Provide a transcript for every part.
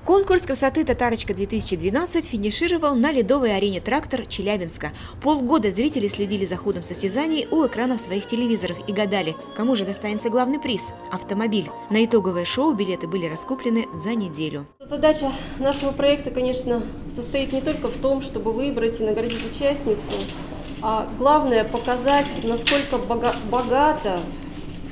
Конкурс красоты «Татарочка-2012» финишировал на ледовой арене «Трактор» Челябинска. Полгода зрители следили за ходом состязаний у экранов своих телевизоров и гадали, кому же достанется главный приз – автомобиль. На итоговое шоу билеты были раскуплены за неделю. Задача нашего проекта, конечно, состоит не только в том, чтобы выбрать и наградить участницу, а главное – показать, насколько богата,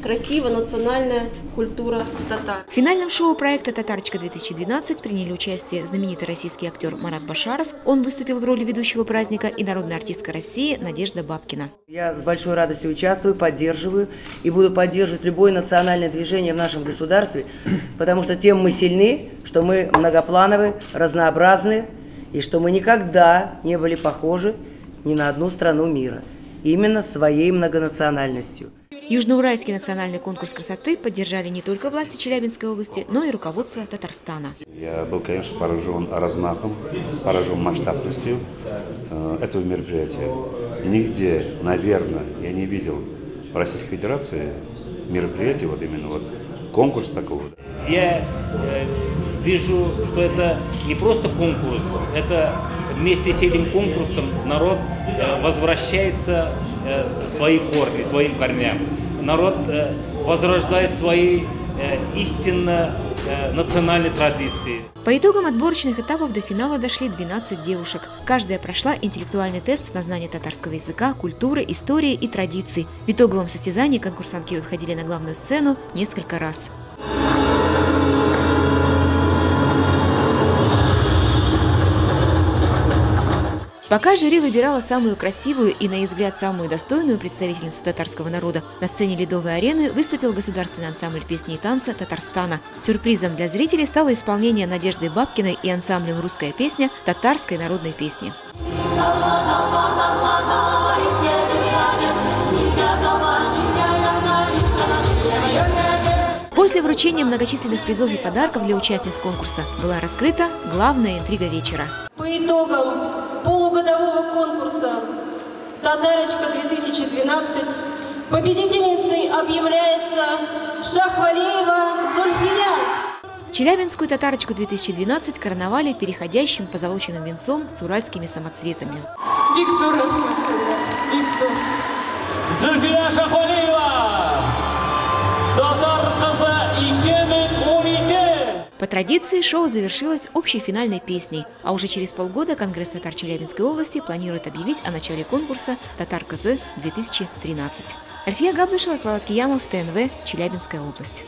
красива национальная культура татар. В финальном шоу проекта «Татарочка-2012» приняли участие знаменитый российский актер Марат Башаров. Он выступил в роли ведущего праздника, и народная артистка России Надежда Бабкина. Я с большой радостью участвую, поддерживаю и буду поддерживать любое национальное движение в нашем государстве, потому что тем мы сильны, что мы многоплановые, разнообразные, и что мы никогда не были похожи ни на одну страну мира, именно своей многонациональностью. Южноуральский национальный конкурс красоты поддержали не только власти Челябинской области, но и руководство Татарстана. Я был, конечно, поражен размахом, поражен масштабностью этого мероприятия. Нигде, наверное, я не видел в Российской Федерации мероприятия, вот именно вот конкурс такого. Я вижу, что это не просто конкурс, это вместе с этим конкурсом народ возвращается свои корни, своим корням. Народ возрождает свои истинно национальные традиции. По итогам отборочных этапов до финала дошли 12 девушек. Каждая прошла интеллектуальный тест на знание татарского языка, культуры, истории и традиций. В итоговом состязании конкурсантки выходили на главную сцену несколько раз. Пока жюри выбирала самую красивую и, на их взгляд, самую достойную представительницу татарского народа, на сцене ледовой арены выступил государственный ансамбль песни и танца Татарстана. Сюрпризом для зрителей стало исполнение Надежды Бабкиной и ансамблем «Русская песня» татарской народной песни. После вручения многочисленных призов и подарков для участниц конкурса была раскрыта главная интрига вечера. По итогам полугодового конкурса «Татарочка-2012» победительницей объявляется Шахвалиева Зульфия. Челябинскую «Татарочку-2012» короновали переходящим позолоченным венцом с уральскими самоцветами. Зульфия Шахвалиева! По традиции шоу завершилось общей финальной песней, а уже через полгода Конгресс татар Челябинской области планирует объявить о начале конкурса «Татар-КЗ-2013». Альфия Габдушева, Слава Киямов, ТНВ, Челябинская область.